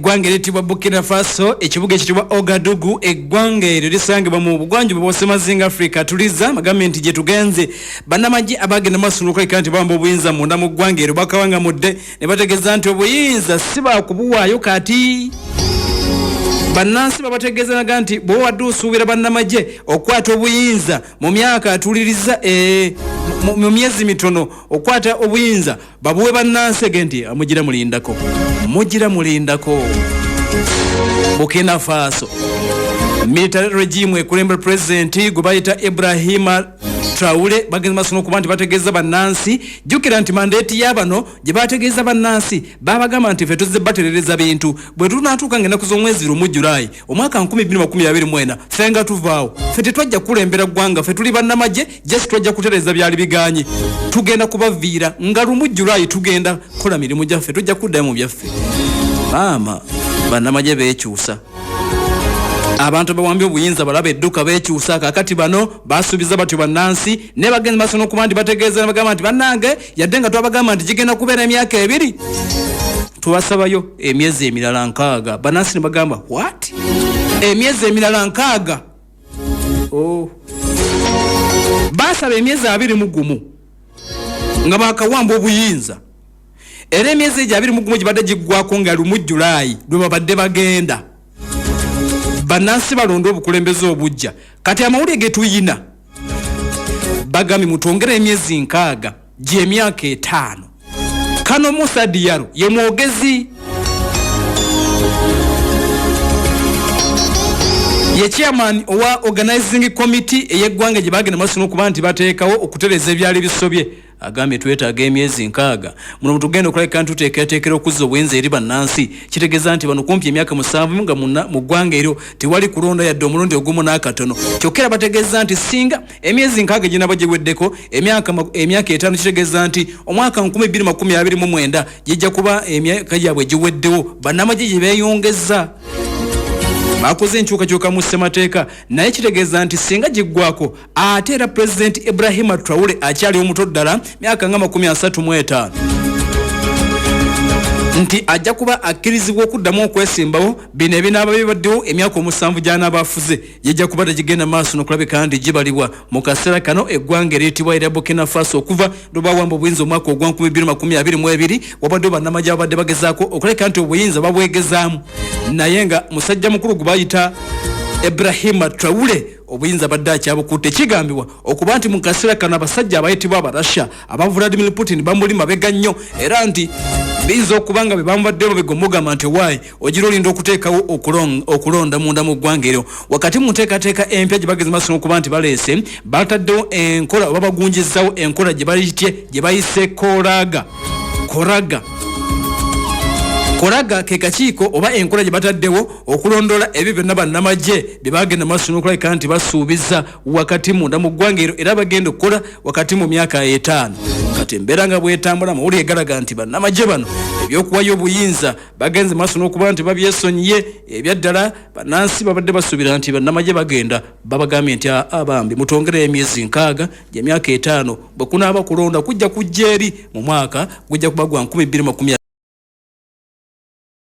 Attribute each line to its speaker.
Speaker 1: eggwanga eritibwa Burkina Faso ekibuga ekitibwa Ouagadougou eggwanga eryo lisangibwa mu bugwanjuba bw'Osemazinga Africa tuliza gavumenti gye tugenze bannamagye abagenda masuluka kandi bamba obuyinza munda mu ggwanga eryo bakawanga mudde ne bategeeza nti obuyinza si baakubuwaayo kati bannansi babategeezanaga nti bo wadduusuubira bannamagye okwata obuyinza mu myaka atuliriza mu myezi mitono okwata obuyinza babuwe bannansi nti mugira mulindako Burkina Faso military regime ekulembera president gubayita Ibrahima Traore bagenza masono kuba nti bategeeza bannansi jukira nti mandate yabano gye bategeeza bannansi babagamba nti ffe tuzze baterereza bintu bwe tunatuuka ngenda ku z'omwezi mu Julayi omwaka 2024 fenga tuvaawo ffe tetwajja kulembera ggwanga ffe tuli bannamagye just twajja kutereza byali biganye tugenda kubaviira nga mu Julayi tugenda kola mirimu gyaffe tujja kuddayo mu byaffe maama bannamagye beekyusa abantu bawambye obuyinza balaba edduka beekyusa kakati bano basuubiza batyo bannansi ne bagenzi masono ku bandi bategeeza bagamba nti bannange yadde nga twabagamba nti gigenda kubeera emyaka 2 tubasabayo emyezi emirala 6 bannansi ne bagamba what emyezi emirala 6 basaba emyezi 21 nga bakawamba obuyinza era emyezi 21 gibadde giggwako nga mu Julayi lwe babadde bagenda bannansi balonda obukulembeze obujja kati amawulire ge tuyina bagambye mutongere emyezi 6 gy'emyaka 5 Kano Musa Diallo ye mwogezi ye chairman owa organizing committee eyeggwanga gye bagenda masono kuba nti bateekawo okutereza ebyali bisobye agambye twetaaga emyezi 6 muno tugenda okuleka ntuteekera okuzza obwenzi eri bannansi kitegeeza nti bano kumpi emyaka 7 nga mu ggwanga eryo tewali kulonda yadde omulundi ogumu n'akatono kyokera bategeeza nti singa emyezi 6 gye naba giweddeko emyaka 5 kitegeeza nti omwaka 2029 gijja kuba emyaka gyabwe giweddewo bannamagye gye beeyongeza bakoze enkyukakyuka mu ssemateeka naye kitegeeza nti singa giggwako ate era President Ibrahima Traore akyali omuto ddala myaka nga 35 nti ajja kuba akkirizibwa okuddamu okwesimbawo bino ebinaaba bibaddewo emyaka 7 gy'anaaba afuze yejja kuba tegigenda maaso nokulabika nti gibalibwa mu kaseera kano eggwanga eriyitibwa erya Burkina Faso okuva lwe bawamba obuyinza omwaka ogwa 2022 wabaddewo bannamagye abadde bagezaako okuleka nti obuyinza babwegezaamu naye nga musajja mukulu gwe bayita Ibrahima Traore obuyinza badde akyabukutte kigambibwa okuba nti mu kaseera kano abasajja abayitibwa Abarasha aba Vladimir Putin bamuli mabega nnyo era nti biza okubanga bebamubaddemu begomugamba nti waayi ogira olinda okuteekawo okulonda munda mu ggwanga eryo wakati mu nteekateeka empya gye bageze masono okuba nti baleese bataddewo enkola oba bagunjizzawo enkola gye bayise Koraga ke kakiiko oba enkola gye bataddewo okulondola ebyo byonna bannamagye bye bagenda maaso n'okulabika nti basuubiza wakati munda mu ggwanga eryo era bagenda okukola wakati mu myaka 5 kati embeera nga bwetambula amawulire galaga nti bannamagye bano ebyokuwayo obuyinza bagenze maaso n'okuba nti babyesonyiye ebyaddala bannansi babadde basuubira nti bannamagye bagenda babagambye nti abambi mutongere emyezi 6 gy'emyaka 5 bwe kunaaba kulonda kujja eri mu mwaka gujja kuba gwa 2029